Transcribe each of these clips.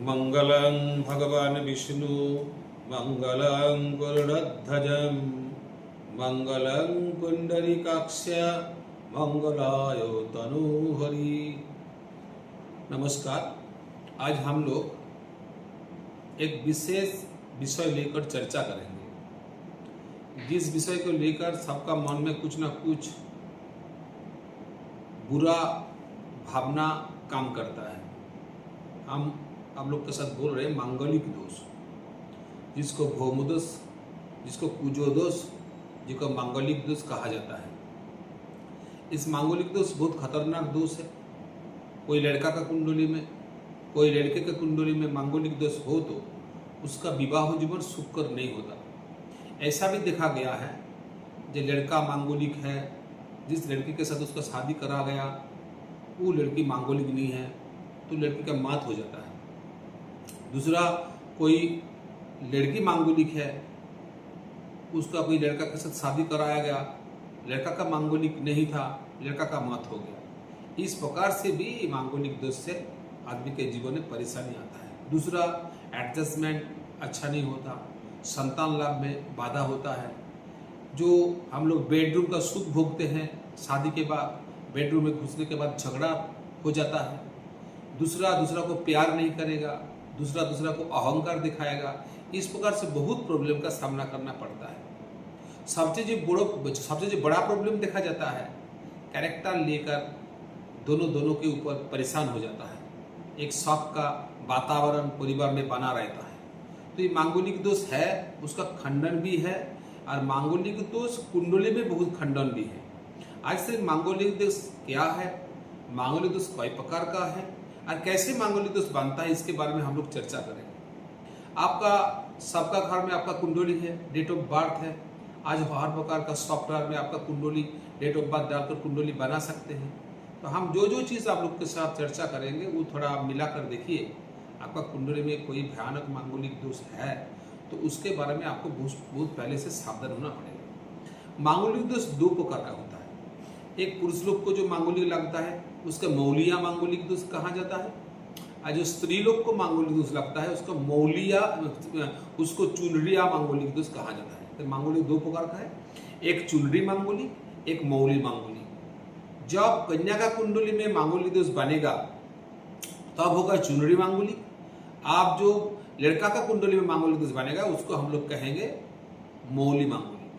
मंगलं भगवान् विष्णु मंगलं गरुडध्वजं मंगलं पुंडरीकाक्ष मंगलाय तनूहरि। नमस्कार। आज हम लोग एक विशेष विषय लेकर चर्चा करेंगे, जिस विषय को लेकर सबका मन में कुछ ना कुछ बुरा भावना काम करता है। हम आप लोग के साथ बोल रहे हैं मांगलिक दोष, जिसको भौम दोष, जिसको कुजो दोष, जिसको मांगलिक दोष कहा जाता है। इस मांगलिक दोष बहुत खतरनाक दोष है। कोई लड़का का कुंडली में, कोई लड़के के कुंडली में मांगलिक दोष हो तो उसका विवाह जीवन सुखकर नहीं होता। ऐसा भी देखा गया है, जो लड़का मांगलिक है, जिस लड़की के साथ उसका शादी करा गया वो लड़की मांगलिक नहीं है तो लड़की का मात हो जाता है। दूसरा, कोई लड़की मांगलिक है, उसका कोई लड़का के साथ शादी कराया गया, लड़का का मांगलिक नहीं था, लड़का का मौत हो गया। इस प्रकार से भी मांगलिक दोष से आदमी के जीवन में परेशानी आता है। दूसरा, एडजस्टमेंट अच्छा नहीं होता, संतान लाभ में बाधा होता है। जो हम लोग बेडरूम का सुख भोगते हैं, शादी के बाद बेडरूम में घुसने के बाद झगड़ा हो जाता है। दूसरा को प्यार नहीं करेगा, दूसरा को अहंकार दिखाएगा। इस प्रकार से बहुत प्रॉब्लम का सामना करना पड़ता है। सबसे जो बड़ा प्रॉब्लम देखा जाता है, कैरेक्टर लेकर दोनों के ऊपर परेशान हो जाता है। एक शौक का वातावरण परिवार में बना रहता है। तो ये मांगलिक दोष है, उसका खंडन भी है, और मांगलिक दोष कुंडली में बहुत खंडन भी है। आज से मांगलिक दोष क्या है, मांगलिक दोष कई प्रकार का है, और कैसे मांगलिक दोष बनता है, इसके बारे में हम लोग चर्चा करेंगे। आपका सबका घर में आपका कुंडली है, डेट ऑफ बर्थ है। आज हर प्रकार का सॉफ्टवेयर में आपका कुंडली डेट ऑफ बर्थ डालकर कुंडली बना सकते हैं। तो हम जो चीज़ आप लोग के साथ चर्चा करेंगे वो थोड़ा आप मिलाकर देखिए। आपका कुंडली में कोई भयानक मांगलिक दोष है तो उसके बारे में आपको बहुत पहले से सावधान होना पड़ेगा। मांगलिक दोष दो प्रकार का होता है। एक पुरुष लोग को जो मांगलिक लगता है उसका मौलिया मांगलिक दोष कहा जाता है, और जो स्त्री लोग को मांगलिक दोष लगता है उसको चुनरिया मांगलिक दोष कहा जाता है। तो मांगलिक दो प्रकार का है, एक चुनरी मांगलिक, एक मौली मांगलिक। जब कन्या का कुंडली में मांगलिक दोष बनेगा तब होगा चुनरी मांगलिक। आप जो लड़का का कुंडली में मांगलिक दोष बनेगा उसको हम लोग कहेंगे मौली मांगलिक।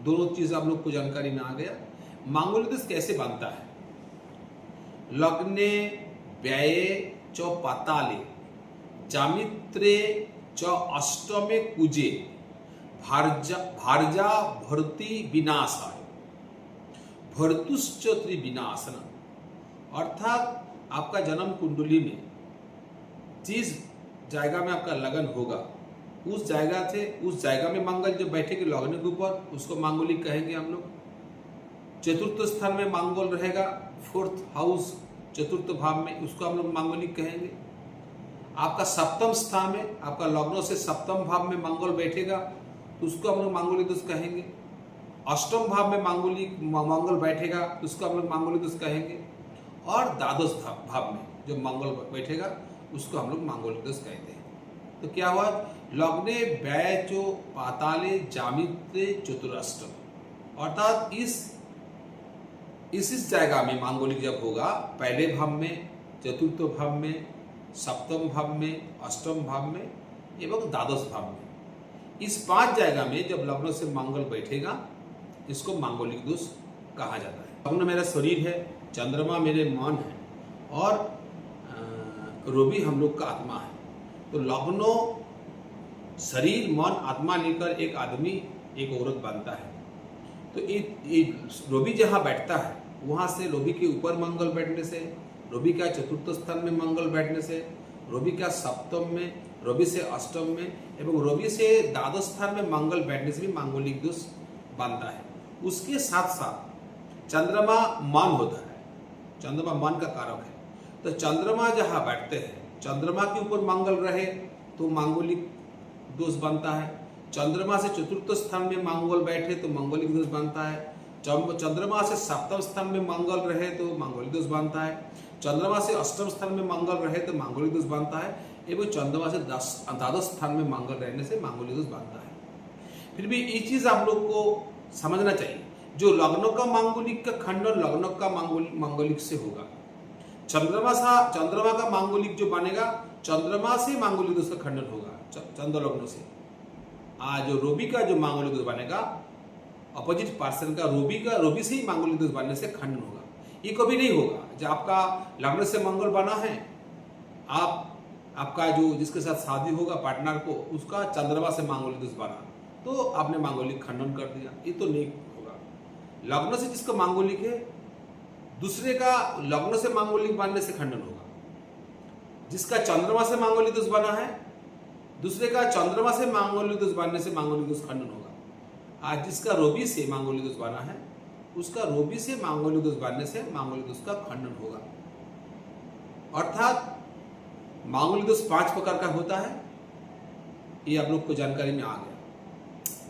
दोनों चीज आप लोग को जानकारी में आ गया। मांगलिक दोष कैसे बनता है? लग्ने व्यये च पाताले जामित्रे च अष्टमे कुजे भार्जा भर्ती विनाशाय भर्तुश्च त्रिविनाशन। अर्थात आपका जन्म कुंडली में जिस जायगा में आपका लगन होगा उस जायगा में मंगल जो बैठेगी लग्न के ऊपर उसको मांगलिक कहेंगे हम लोग। चतुर्थ स्थान में मंगल रहेगा, फोर्थ हाउस चतुर्थ भाव में, उसको हम लोग मांगलिक कहेंगे। आपका सप्तम स्थान में आपका लग्न से सप्तम भाव में मंगल बैठेगा तो उसको हम लोग मांगलिक दोष कहेंगे। अष्टम भाव में मंगल बैठेगा तो उसको हम लोग मांगलिक दोष कहेंगे। और द्वादश भाव में जो मंगल बैठेगा उसको हम लोग मांगलिक दोष कहते हैं। तो क्या हुआ? लग्ने व्यय चो पाताले जामित्रे चतुराष्टम। अर्थात इस जगह में मांगलिक जब होगा, पहले भाव में, चतुर्थ भाव में, सप्तम भाव में, अष्टम भाव में एवं द्वादश भाव में, इस 5 जगह में जब लग्न से मंगल बैठेगा इसको मांगलिक दोष कहा जाता है। लग्न मेरा शरीर है, चंद्रमा मेरे मन है, और रवि हम लोग का आत्मा है। तो लग्नो शरीर मन आत्मा लेकर एक आदमी एक औरत बनता है। तो रवि जहाँ बैठता है वहाँ से रवि के ऊपर मंगल बैठने से, रवि का चतुर्थ स्थान में मंगल बैठने से, रवि का सप्तम में, रवि से अष्टम में एवं रवि से द्वादश स्थान में मंगल बैठने से भी मांगलिक दोष बनता है। उसके साथ साथ चंद्रमा मन होता है, चंद्रमा मन का कारक है। तो चंद्रमा जहाँ बैठते हैं, चंद्रमा के ऊपर मंगल रहे तो मांगलिक दोष बनता है। चंद्रमा से चतुर्थ स्थान में मंगल बैठे तो मांगलिक दोष बनता है। चंद्रमा से सप्तम स्थान में मंगल रहे तो मांगलिक दोष बनता है। चंद्रमा से अष्टम स्थान में मंगल रहे तो मांगलिक दोष बनता है। एवं चंद्रमा से द्वादश स्थान में मंगल रहने से मांगलिक दोष बनता है। फिर भी ये चीज आप लोग को समझना चाहिए, जो लग्न का मांगलिक का खंडन लग्न का मांगलिक से होगा। चंद्रमा का मांगलिक जो बनेगा चंद्रमा से मांगलिक दोष का खंडन होगा, चंद्र लग्न से। आज जो रवि का जो मांगलिक दोष बनेगा अपोजिट पर्सन का रवि से ही मांगलिक दोष बनने से खंडन होगा। ये कभी नहीं होगा जब आपका लग्न से मंगल बना है, आपका जो जिसके साथ शादी होगा पार्टनर को, उसका चंद्रमा से मांगलिक दोष बना तो आपने मांगलिक खंडन कर दिया, ये तो नहीं होगा। लग्न से जिसका मांगलिक है दूसरे का लग्न से मांगलिक बनने से खंडन होगा। जिसका चंद्रमा से मांगलिक दोष बना है दूसरे का चंद्रमा से मांगलिक दोष बनने से मांगलिक दोष खंडन होगा। आज जिसका रवि से मांगलिक दोष बना है उसका रवि से मांगलिक दोष बनने से मांगलिक दोष का खंडन होगा। अर्थात मांगलिक दोष 5 प्रकार का होता है, ये आप लोग को जानकारी में आ गया।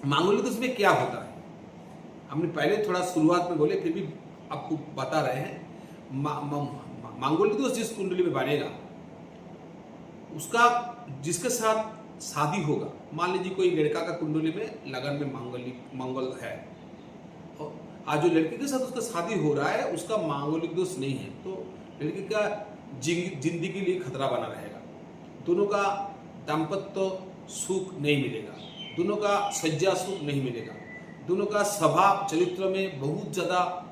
मांगलिक दोष में क्या होता है हमने पहले थोड़ा शुरुआत में बोले, फिर भी आपको बता रहे हैं। मांगलिक दोष जिस कुंडली में बनेगा उसका जिसके साथ शादी होगा, मान लीजिए कोई लड़का का कुंडली में लगन में मंगल है, आज जो लड़की के साथ उसका शादी हो रहा है उसका मांगलिक दोष नहीं है, तो लड़की का जिंदगी के लिए खतरा बना रहेगा। दोनों का दाम्पत्य सुख नहीं मिलेगा, दोनों का सज्जा सुख नहीं मिलेगा, दोनों का स्वभाव चरित्र में बहुत ज्यादा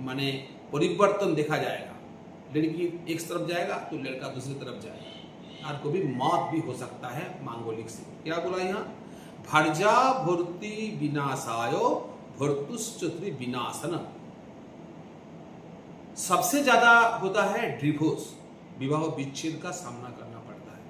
माने परिवर्तन देखा जाएगा। लड़की एक तरफ जाएगा तो लड़का दूसरी तरफ जाएगा, और कभी मौत भी हो सकता है मांगलिक से। क्या बोला यहाँ, भर्जा भर्ती विनाशायो भर्तुश्चत्री विनाशन। सबसे ज्यादा होता है डिवोर्स, विवाह विच्छेद का सामना करना पड़ता है।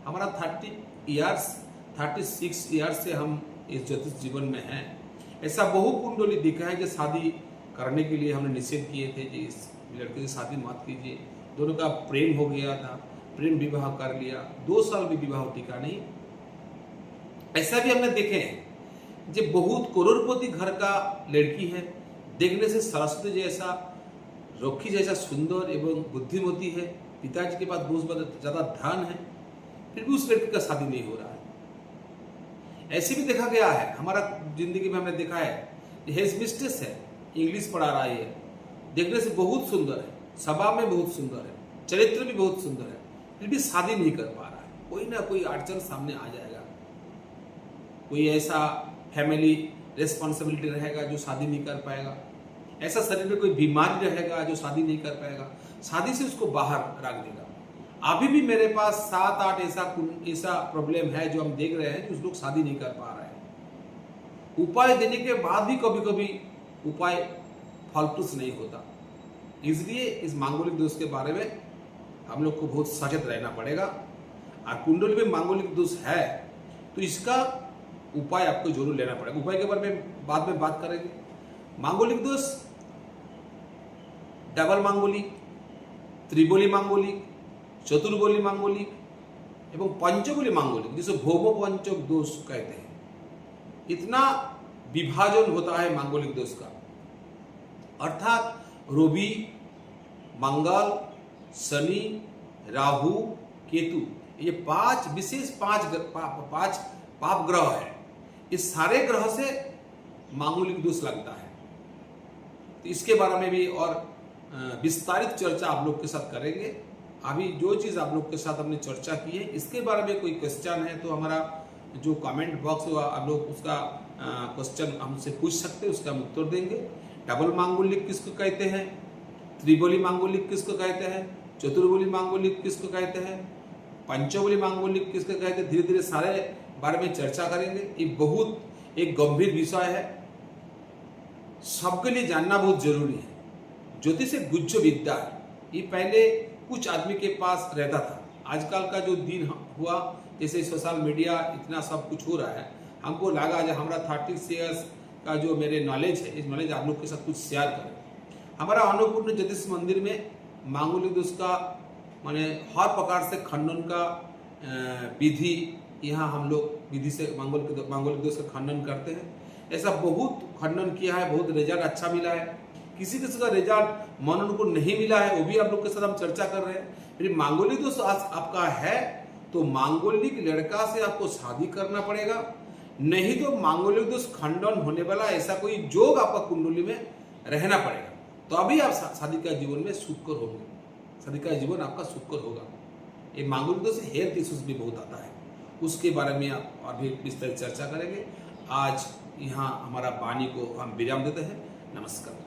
हमारा 36 ईयर्स से हम इस ज्योतिष जीवन में हैं। ऐसा बहु कुंडली दिखा है कि शादी करने के लिए हमने निषेध किए थे कि इस लड़के से शादी मत कीजिए। दोनों का प्रेम हो गया था, प्रेम विवाह कर लिया, 2 साल भी विवाह टिका नहीं। ऐसा भी हमने देखे हैं जो बहुत करोड़पति घर का लड़की है, देखने से सरस्वती जैसा रोखी जैसा सुंदर एवं बुद्धिमती है, पिताजी के पास बहुत ज्यादा धन है, फिर भी उस लड़की का शादी नहीं हो रहा है। ऐसे भी देखा गया है, हमारा जिंदगी में हमने देखा है, हेज मिस्ट्रेस है, इंग्लिश पढ़ा रहा है, देखने से बहुत सुंदर है, स्वभाव में बहुत सुंदर है, चरित्र भी बहुत सुंदर है, फिर भी शादी नहीं कर पा रहा है। कोई ना कोई अड़चन सामने आ जाएगा, कोई ऐसा फैमिली रिस्पॉन्सिबिलिटी रहेगा जो शादी नहीं कर पाएगा, ऐसा शरीर में कोई बीमारी रहेगा जो शादी नहीं कर पाएगा, शादी से उसको बाहर रख देगा। अभी भी मेरे पास 7-8 ऐसा प्रॉब्लम है जो हम देख रहे हैं कि उस लोग शादी नहीं कर पा रहे हैं। उपाय देने के बाद भी कभी कभी उपाय फलप्रद नहीं होता। इसलिए इस मांगलिक दोष के बारे में हम लोग को बहुत सचेत रहना पड़ेगा। और कुंडली में मांगलिक दोष है तो इसका उपाय आपको जरूर लेना पड़ेगा। उपाय के बारे में बाद में बात करेंगे। मांगलिक दोष डबल मांगलिक, त्रिबली मांगलिक, चतुर्बली मांगलिक एवं पंचबली मांगलिक, जिसे भौम पंचक दोष कहते हैं। इतना विभाजन होता है मांगलिक दोष का। अर्थात रवि, मंगल, शनि, राहु, केतु, ये 5 विशेष 5 पाप ग्रह है। इस सारे ग्रह से मांगलिक दोष लगता है। तो इसके बारे में भी और विस्तारित चर्चा आप लोग के साथ करेंगे। अभी जो चीज आप लोग के साथ हमने चर्चा की है, इसके बारे में कोई क्वेश्चन है तो हमारा जो कमेंट बॉक्स होगा आप लोग उसका क्वेश्चन हमसे पूछ सकते हैं, उसका हम उत्तर देंगे। डबल मांगलिक किसको कहते हैं, त्रिबली मांगलिक किसको कहते हैं, चतुर्बली मांगलिक किसको कहते हैं, पंचबली मांगलिक किसको कहते हैं, धीरे धीरे सारे बारे में चर्चा करेंगे। ये बहुत एक गंभीर विषय है, सबके लिए जानना बहुत जरूरी है। ज्योतिष एक गुज्ज विद्या है। ये पहले कुछ आदमी के पास रहता था, आजकल का जो दिन हुआ, जैसे सोशल मीडिया इतना सब कुछ हो रहा है, हमको लगा जो हमारा 36 ईयर्स का जो मेरे नॉलेज है, इस नॉलेज आप लोग के साथ कुछ शेयर करें। हमारा अन्नपूर्ण ज्योतिष मंदिर में मांगलिक दोष का माने हर प्रकार से खंडन का विधि, यहाँ हम लोग विधि से मांगलिक दोष का खंडन करते हैं। ऐसा बहुत खंडन किया है, बहुत रिजल्ट अच्छा मिला है। किसी किसी का रिजल्ट मन उनको नहीं मिला है, वो भी आप लोग के साथ हम चर्चा कर रहे हैं। फिर मांगलिक दोष आपका है तो मांगलिक लड़का से आपको शादी करना पड़ेगा, नहीं तो मांगलिक दोष खंडन होने वाला ऐसा कोई योग आपका कुंडली में रहना पड़ेगा, तो अभी आप शादी का जीवन में सुखकर होंगे, शादी का जीवन आपका सुखकर होगा। ये मांगलिक दोष हेल्थ इश्यूज भी बहुत आता है, उसके बारे में आप अभी विस्तार चर्चा करेंगे। आज यहाँ हमारा वाणी को हम विराम देते हैं। नमस्कार।